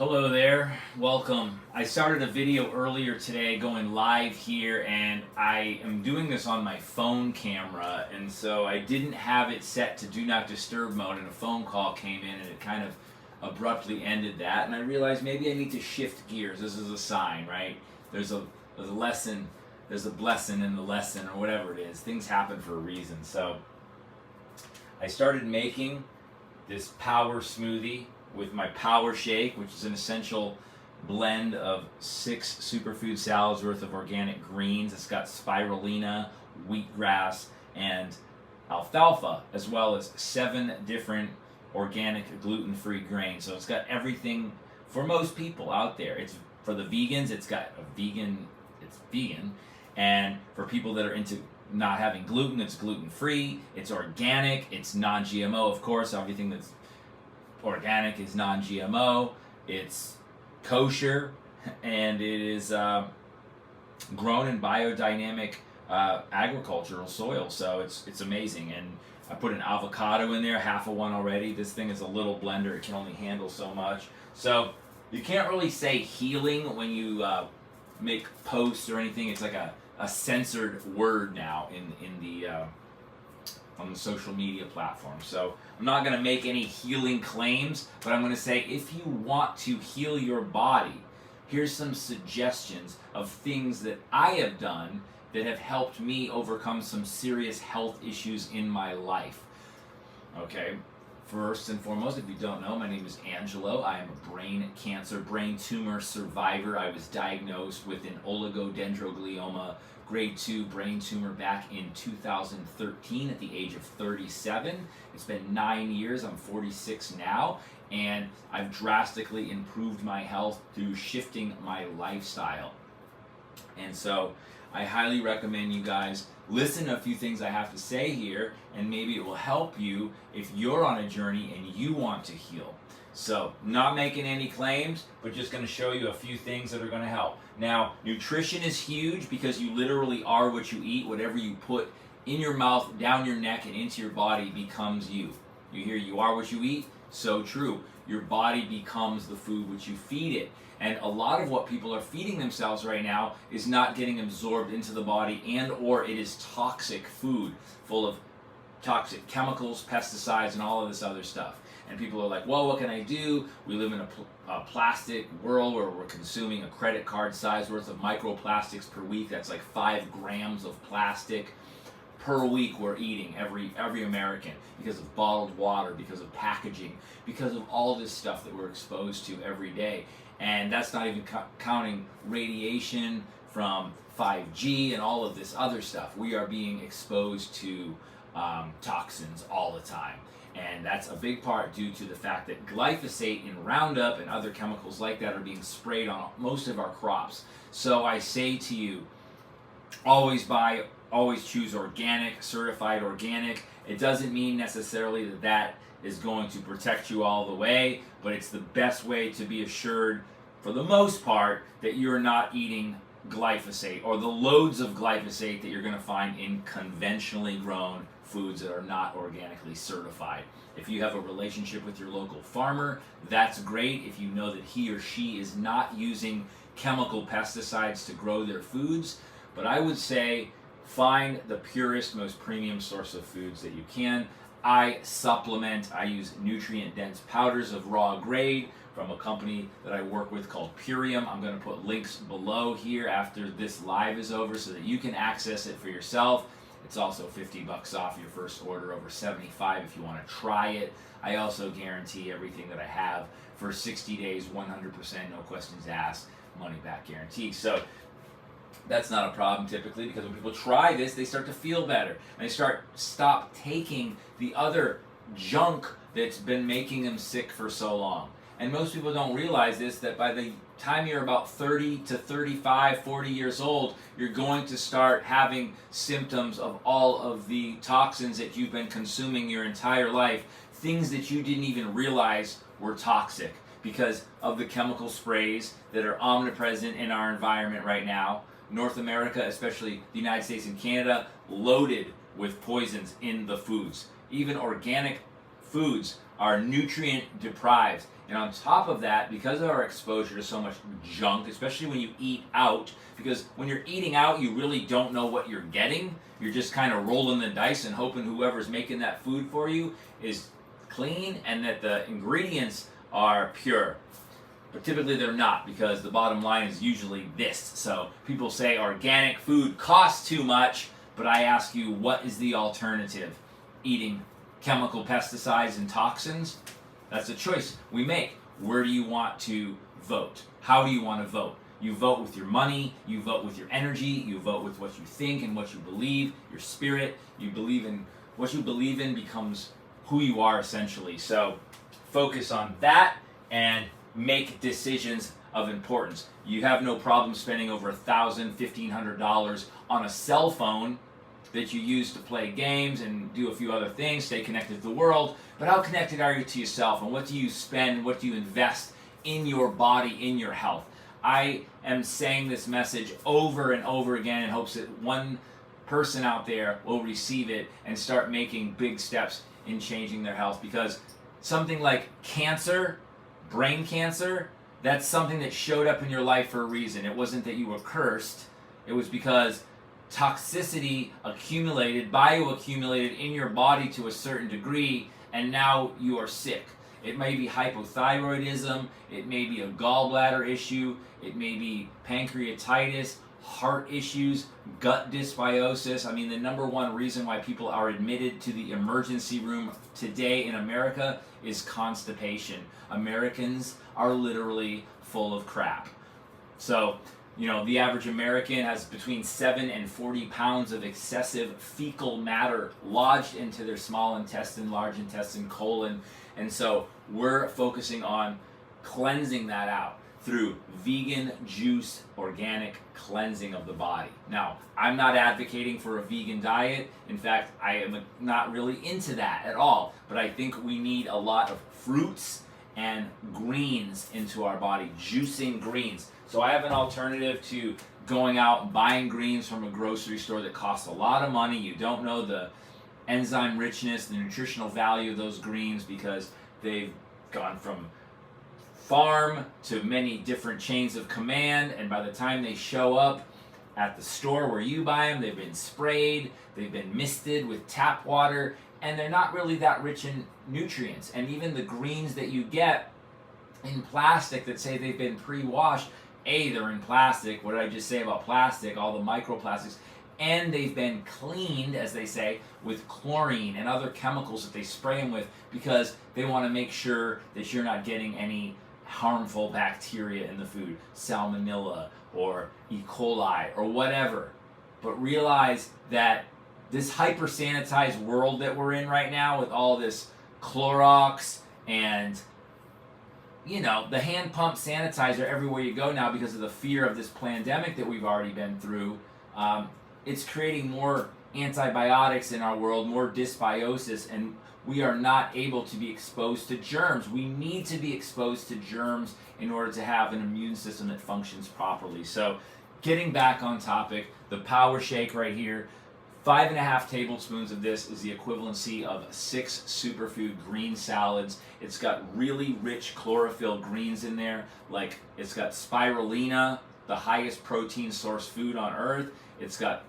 Hello there, welcome. I started a video earlier today going live here, and I am doing this on my phone camera, and so I didn't have it set to do not disturb mode, and a phone call came in and it kind of abruptly ended that, and I realized maybe I need to shift gears. This is a sign, right? There's a lesson, there's a blessing in the lesson, or whatever it is. Things happen for a reason. So I started making this power smoothie with my power shake, which is an essential blend of 6 superfood salads worth of organic greens. It's got spirulina, wheatgrass, and alfalfa, as well as 7 different organic gluten-free grains. So it's got everything for most people out there. It's for the vegans, it's vegan, and for people that are into not having gluten, it's gluten-free, it's organic, it's non-GMO, of course. Everything that's organic is non-GMO, it's kosher, and it is grown in biodynamic agricultural soil, so it's amazing. And I put an avocado in there, half of one already. This thing is a little blender, it can only handle so much. So you can't really say healing when you make posts or anything. It's like a censored word now in the on the social media platform. So I'm not going to make any healing claims, but I'm going to say if you want to heal your body, here's some suggestions of things that I have done that have helped me overcome some serious health issues in my life. Okay, first and foremost, if you don't know, my name is Angelo. I am a brain tumor survivor. I was diagnosed with an oligodendroglioma grade 2 brain tumor back in 2013 at the age of 37. It's been 9 years, I'm 46 now, and I've drastically improved my health through shifting my lifestyle. And so I highly recommend you guys listen to a few things I have to say here, and maybe it will help you if you're on a journey and you want to heal. So, not making any claims, but just going to show you a few things that are going to help. Now, nutrition is huge because you literally are what you eat. Whatever you put in your mouth, down your neck, and into your body becomes you. You hear you are what you eat? So true. Your body becomes the food which you feed it. And a lot of what people are feeding themselves right now is not getting absorbed into the body, and or it is toxic food full of toxic chemicals, pesticides, and all of this other stuff. And people are like, well, what can I do? We live in a plastic world where we're consuming a credit card size worth of microplastics per week. That's like 5 grams of plastic per week we're eating, every American, because of bottled water, because of packaging, because of all this stuff that we're exposed to every day. And that's not even counting radiation from 5G and all of this other stuff. We are being exposed to toxins all the time. And that's a big part due to the fact that glyphosate and Roundup and other chemicals like that are being sprayed on most of our crops. So I say to you, always choose organic, certified organic. It doesn't mean necessarily that is going to protect you all the way, but it's the best way to be assured, for the most part, that you're not eating glyphosate or the loads of glyphosate that you're going to find in conventionally grown foods that are not organically certified. If you have a relationship with your local farmer, that's great. If you know that he or she is not using chemical pesticides to grow their foods, but I would say find the purest, most premium source of foods that you can. I supplement, I use nutrient-dense powders of raw grade from a company that I work with called Purium. I'm going to put links below here after this live is over so that you can access it for yourself. It's also $50 off your first order, over $75 if you want to try it. I also guarantee everything that I have for 60 days, 100%, no questions asked, money back guarantee. So that's not a problem typically, because when people try this, they start to feel better and they stop taking the other junk that's been making them sick for so long. And most people don't realize this, that by the time you're about 30 to 35, 40 years old, you're going to start having symptoms of all of the toxins that you've been consuming your entire life, things that you didn't even realize were toxic because of the chemical sprays that are omnipresent in our environment right now. North America, especially the United States and Canada, loaded with poisons in the foods. Even organic foods are nutrient deprived. And on top of that, because of our exposure to so much junk, especially when you eat out, because when you're eating out, you really don't know what you're getting. You're just kind of rolling the dice and hoping whoever's making that food for you is clean and that the ingredients are pure. But typically they're not, because the bottom line is usually this. So people say organic food costs too much, but I ask you, what is the alternative? Eating chemical pesticides and toxins? That's a choice we make. Where do you want to vote? How do you want to vote? You vote with your money, you vote with your energy, you vote with what you think and what you believe, your spirit. You believe in what you believe in becomes who you are essentially. So focus on that and make decisions of importance. You have no problem spending over $1,000, $1,500 on a cell phone that you use to play games and do a few other things, stay connected to the world, but how connected are you to yourself, and what do you spend, what do you invest in your body, in your health? I am saying this message over and over again in hopes that one person out there will receive it and start making big steps in changing their health, because something like cancer, brain cancer, that's something that showed up in your life for a reason. It wasn't that you were cursed. It was because toxicity accumulated, bioaccumulated in your body to a certain degree, and now you are sick. It may be hypothyroidism, it may be a gallbladder issue, it may be pancreatitis, heart issues, gut dysbiosis. I mean, the number one reason why people are admitted to the emergency room today in America is constipation. Americans are literally full of crap. So, you know, the average American has between 7 and 40 pounds of excessive fecal matter lodged into their small intestine, large intestine, colon. And so we're focusing on cleansing that out through vegan juice, organic cleansing of the body. Now, I'm not advocating for a vegan diet. In fact, I am not really into that at all. But I think we need a lot of fruits and greens into our body, juicing greens. So I have an alternative to going out and buying greens from a grocery store that costs a lot of money. You don't know the enzyme richness, the nutritional value of those greens, because they've gone from farm to many different chains of command, and by the time they show up at the store where you buy them, they've been sprayed, they've been misted with tap water, and they're not really that rich in nutrients. And even the greens that you get in plastic that say they've been pre-washed, they're in plastic. What did I just say about plastic? All the microplastics. And they've been cleaned, as they say, with chlorine and other chemicals that they spray them with, because they want to make sure that you're not getting any harmful bacteria in the food, salmonella or E. coli or whatever. But realize that this hyper sanitized world that we're in right now, with all this Clorox and, you know, the hand pump sanitizer everywhere you go now because of the fear of this pandemic that we've already been through, it's creating more antibiotics in our world, more dysbiosis, and we are not able to be exposed to germs. We need to be exposed to germs in order to have an immune system that functions properly. So getting back on topic, the Power Shake right here, 5.5 tablespoons of this is the equivalency of 6 superfood green salads. It's got really rich chlorophyll greens in there, like it's got spirulina, the highest protein source food on earth. It's got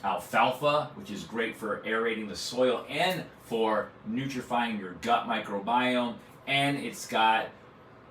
alfalfa, which is great for aerating the soil and for nutrifying your gut microbiome, and it's got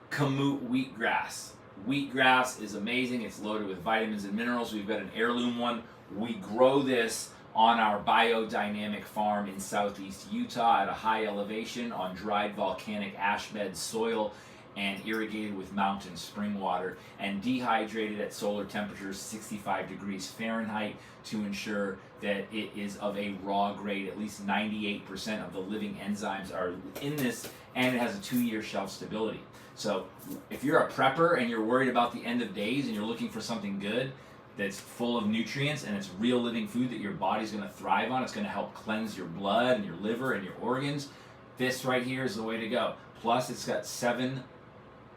kamut wheatgrass. Wheatgrass is amazing. It's loaded with vitamins and minerals. We've got an heirloom one. We grow this on our biodynamic farm in southeast Utah at a high elevation on dried volcanic ash bed soil, and irrigated with mountain spring water, and dehydrated at solar temperatures 65 degrees Fahrenheit to ensure that it is of a raw grade. At least 98% of the living enzymes are in this, and it has a 2-year shelf stability. So if you're a prepper and you're worried about the end of days and you're looking for something good that's full of nutrients and it's real living food that your body's going to thrive on, it's going to help cleanse your blood and your liver and your organs, this right here is the way to go. Plus, it's got 7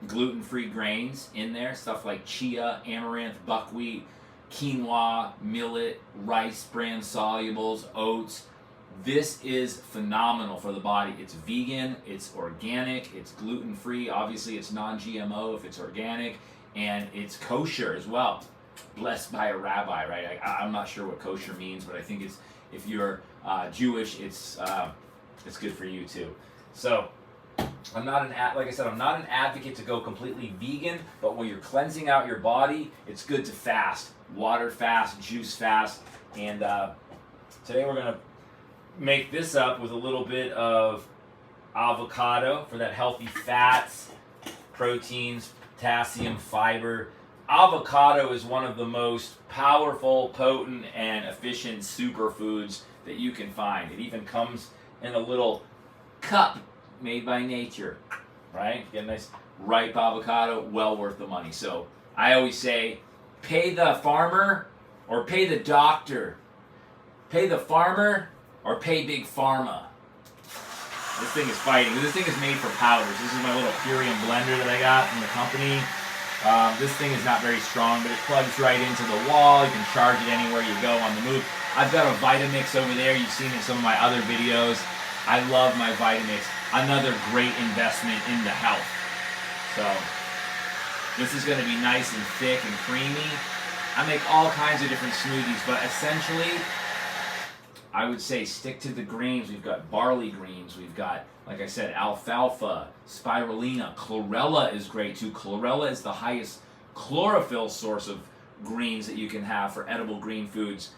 gluten-free grains in there, stuff like chia, amaranth, buckwheat, quinoa, millet, rice bran solubles, oats, This is phenomenal for the body. It's vegan, it's organic, it's gluten-free. Obviously, it's non-GMO if it's organic, and it's kosher as well. Blessed by a rabbi, right? I'm not sure what kosher means, but I think it's, if you're Jewish, it's good for you too. So I'm not like I said, I'm not an advocate to go completely vegan, but when you're cleansing out your body, it's good to fast. Water fast, juice fast, and today we're gonna make this up with a little bit of avocado for that healthy fats, proteins, potassium, fiber. Avocado is one of the most powerful, potent, and efficient superfoods that you can find. It even comes in a little cup made by nature, right? Get a nice ripe avocado, well worth the money. So I always say, pay the farmer or pay the doctor. Pay the farmer or pay Big Pharma. This thing is fighting. This thing is made for powders. This is my little Purium blender that I got from the company. This thing is not very strong, but it plugs right into the wall. You can charge it anywhere you go on the move. I've got a Vitamix over there. You've seen in some of my other videos. I love my Vitamix. Another great investment in the health. So this is going to be nice and thick and creamy. I make all kinds of different smoothies, but essentially I would say stick to the greens. We've got barley greens. We've got, like I said, alfalfa, spirulina. Chlorella is great too. Chlorella is the highest chlorophyll source of greens that you can have for edible green foods.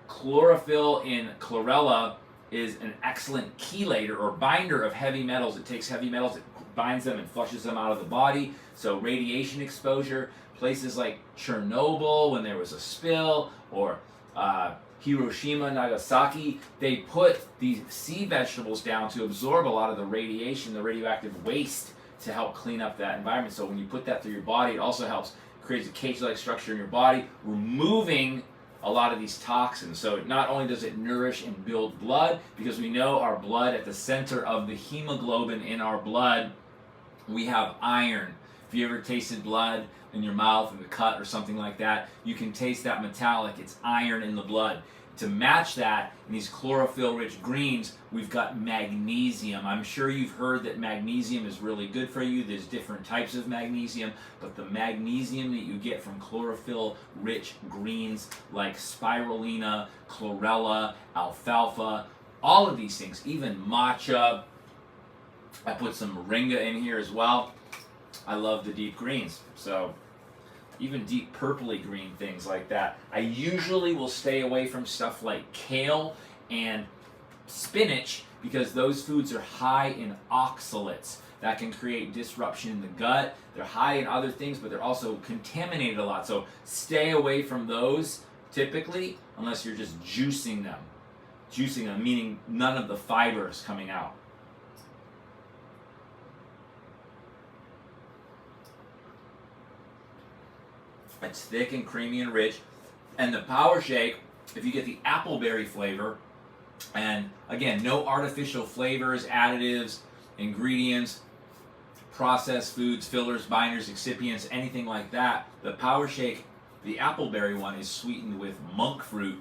Chlorophyll in chlorella is an excellent chelator or binder of heavy metals. It takes heavy metals, it binds them and flushes them out of the body. So radiation exposure, places like Chernobyl when there was a spill, or Hiroshima, Nagasaki, they put these sea vegetables down to absorb a lot of the radiation, the radioactive waste, to help clean up that environment. So when you put that through your body, it also helps, creates a cage-like structure in your body, removing a lot of these toxins. So not only does it nourish and build blood, because we know our blood, at the center of the hemoglobin in our blood, we have iron. If you ever tasted blood in your mouth, in the cut or something like that, you can taste that metallic. It's iron in the blood. To match that, in these chlorophyll-rich greens, we've got magnesium. I'm sure you've heard that magnesium is really good for you. There's different types of magnesium, but the magnesium that you get from chlorophyll-rich greens like spirulina, chlorella, alfalfa, all of these things, even matcha. I put some moringa in here as well. I love the deep greens, so even deep purpley green things like that. I usually will stay away from stuff like kale and spinach because those foods are high in oxalates. That can create disruption in the gut. They're high in other things, but they're also contaminated a lot. So stay away from those typically, unless you're just juicing them. Juicing them, meaning none of the fiber is coming out. It's thick and creamy and rich. And the Power Shake, if you get the appleberry flavor, and again, no artificial flavors, additives, ingredients, processed foods, fillers, binders, excipients, anything like that. The Power Shake, the appleberry one, is sweetened with monk fruit,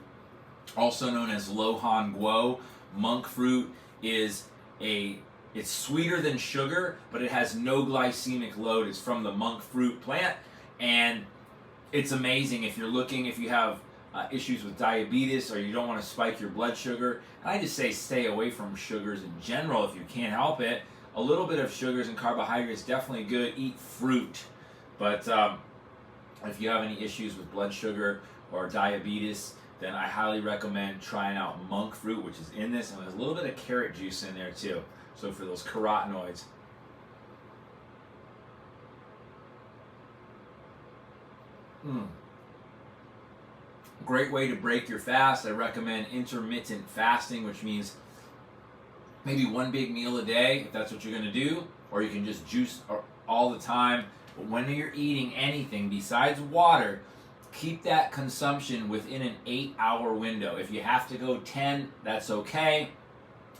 also known as lohan guo. Monk fruit is it's sweeter than sugar, but it has no glycemic load. It's from the monk fruit plant, and it's amazing if you have issues with diabetes or you don't want to spike your blood sugar. And I just say stay away from sugars in general if you can't help it. A little bit of sugars and carbohydrates definitely good. Eat fruit. But if you have any issues with blood sugar or diabetes, then I highly recommend trying out monk fruit, which is in this, and there's a little bit of carrot juice in there too. So for those carotenoids. Great way to break your fast. I recommend intermittent fasting, which means maybe one big meal a day, if that's what you're going to do, or you can just juice all the time. But when you're eating anything besides water, keep that consumption within an 8-hour window. If you have to go 10, that's okay,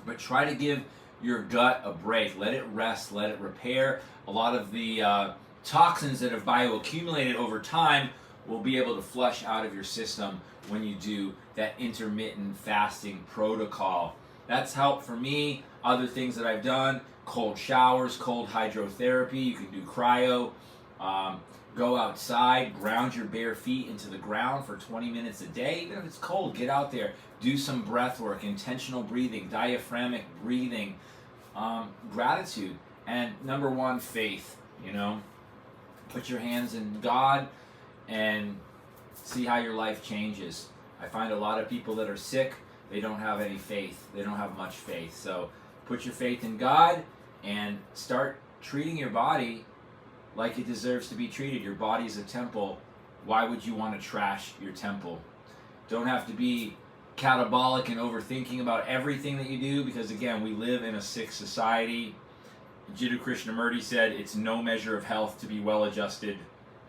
but try to give your gut a break. Let it rest, let it repair. A lot of the toxins that have bioaccumulated over time will be able to flush out of your system when you do that intermittent fasting protocol. That's helped for me. Other things that I've done, cold showers, cold hydrotherapy. You can do cryo. Go outside, ground your bare feet into the ground for 20 minutes a day. Even if it's cold, get out there. Do some breath work, intentional breathing, diaphragmatic breathing, gratitude. And number one, faith. Put your hands in God and see how your life changes. I find a lot of people that are sick, they don't have any faith. They don't have much faith. So put your faith in God and start treating your body like it deserves to be treated. Your body is a temple. Why would you want to trash your temple? Don't have to be catabolic and overthinking about everything that you do, because again, we live in a sick society. Jiddu Krishnamurti said it's no measure of health to be well adjusted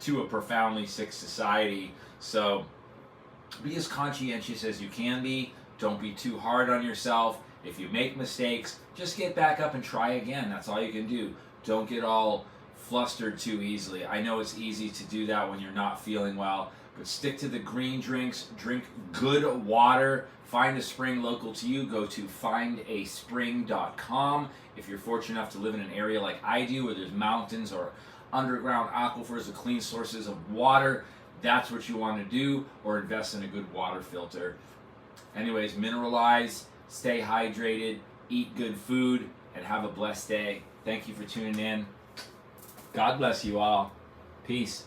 to a profoundly sick society. So be as conscientious as you can be. Don't be too hard on yourself. If you make mistakes, just get back up and try again. That's all you can do. Don't get all flustered too easily. I know it's easy to do that when you're not feeling well, but stick to the green drinks. Drink good water. Find a spring local to you. Go to findaspring.com. If you're fortunate enough to live in an area like I do, where there's mountains or underground aquifers of clean sources of water, that's what you want to do, or invest in a good water filter. Anyways, mineralize, stay hydrated, eat good food, and have a blessed day. Thank you for tuning in. God bless you all. Peace.